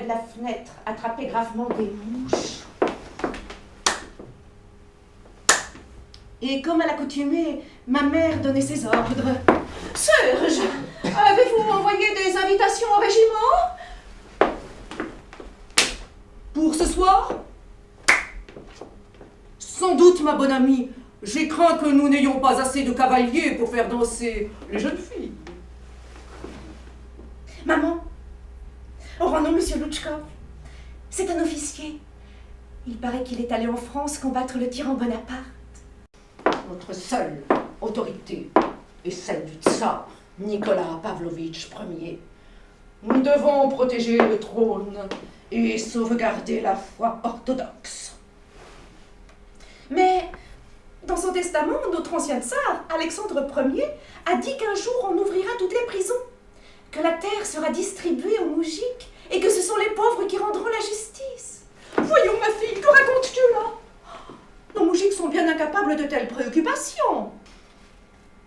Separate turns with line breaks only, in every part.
de la fenêtre attrapait gravement des mouches. Et comme à l'accoutumée, ma mère donnait ses ordres. « Serge, avez-vous envoyé des invitations au régiment ?»«
Pour ce soir ? Sans doute, ma bonne amie. J'ai craint que nous n'ayons pas assez de cavaliers pour faire danser les jeunes filles. »
« Maman, aurons-nous Monsieur Loutchkov? C'est un officier. Il paraît qu'il est allé en France combattre le tyran Bonaparte. »
Notre seule autorité est celle du tsar Nicolas Pavlovitch Ier. Nous devons protéger le trône et sauvegarder la foi orthodoxe.
Mais dans son testament, notre ancien tsar, Alexandre Ier, a dit qu'un jour on ouvrira toutes les prisons, que la terre sera distribuée aux moujiks et que ce sont les pauvres qui rendront la justice.
Voyons, ma fille, que racontes-tu là? Nos moujiks sont bien incapables de telles préoccupations.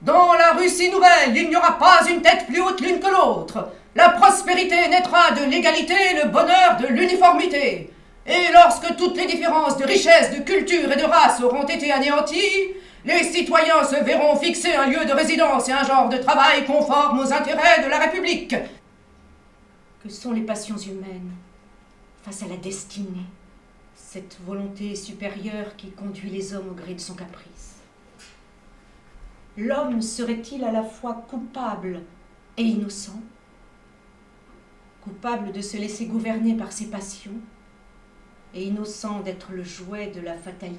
Dans la Russie nouvelle, il n'y aura pas une tête plus haute l'une que l'autre. La prospérité naîtra de l'égalité et le bonheur de l'uniformité. Et lorsque toutes les différences de richesse, de culture et de race auront été anéanties, les citoyens se verront fixer un lieu de résidence et un genre de travail conforme aux intérêts de la République.
Que sont les passions humaines face à la destinée, cette volonté supérieure qui conduit les hommes au gré de son caprice? L'homme serait-il à la fois coupable et innocent? Coupable de se laisser gouverner par ses passions et innocent d'être le jouet de la fatalité.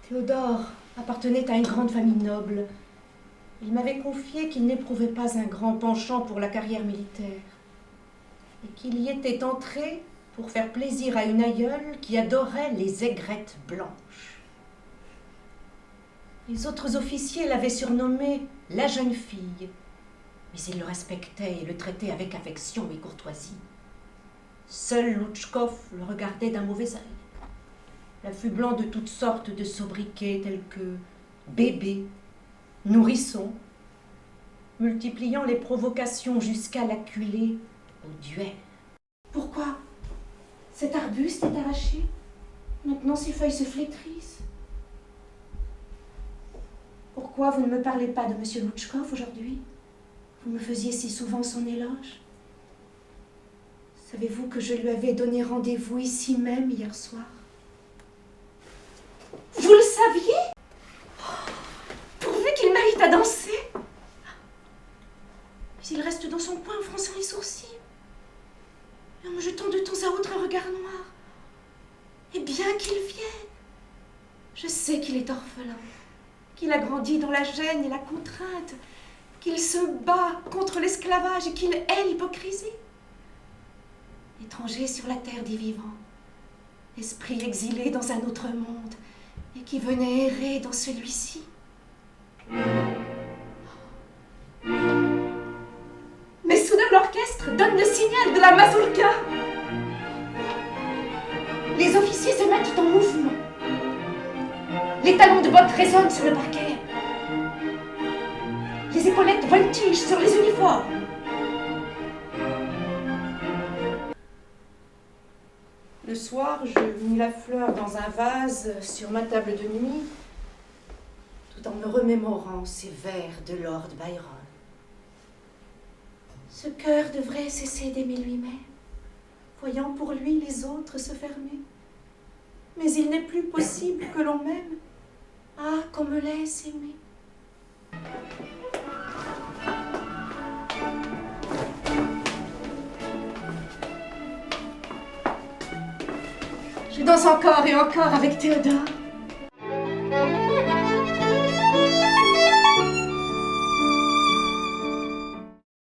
Théodore appartenait à une grande famille noble. Il m'avait confié qu'il n'éprouvait pas un grand penchant pour la carrière militaire et qu'il y était entré pour faire plaisir à une aïeule qui adorait les aigrettes blanches. Les autres officiers l'avaient surnommé la jeune fille, mais ils le respectaient et le traitaient avec affection et courtoisie. Seul Loutchkov le regardait d'un mauvais œil, l'affublant de toutes sortes de sobriquets tels que bébé, nourrisson, multipliant les provocations jusqu'à l'acculer au duel. Pourquoi cet arbuste est arraché? Maintenant ses feuilles se flétrissent. Pourquoi vous ne me parlez pas de Monsieur Loutchkov aujourd'hui? Vous me faisiez si souvent son éloge. Savez-vous que je lui avais donné rendez-vous ici même hier soir? Vous le saviez? Oh, pourvu qu'il m'invite à danser! Mais il reste dans son coin en fronçant les sourcils et en me jetant de temps à autre un regard noir. Et bien qu'il vienne, je sais qu'il est orphelin, qu'il a grandi dans la gêne et la contrainte, qu'il se bat contre l'esclavage et qu'il hait l'hypocrisie. Étranger sur la terre des vivants, esprit exilé dans un autre monde et qui venait errer dans celui-ci. Mais soudain l'orchestre donne le signal de la mazurka. Les officiers se mettent en mouvement. Les talons de bottes résonnent sur le parquet. Les épaulettes voltigent sur les uniformes. Le soir, je mis la fleur dans un vase sur ma table de nuit, tout en me remémorant ces vers de Lord Byron. Ce cœur devrait cesser d'aimer lui-même, voyant pour lui les autres se fermer. Mais il n'est plus possible que l'on m'aime. Ah, qu'on me laisse aimer. Je danse encore et encore avec Théodore.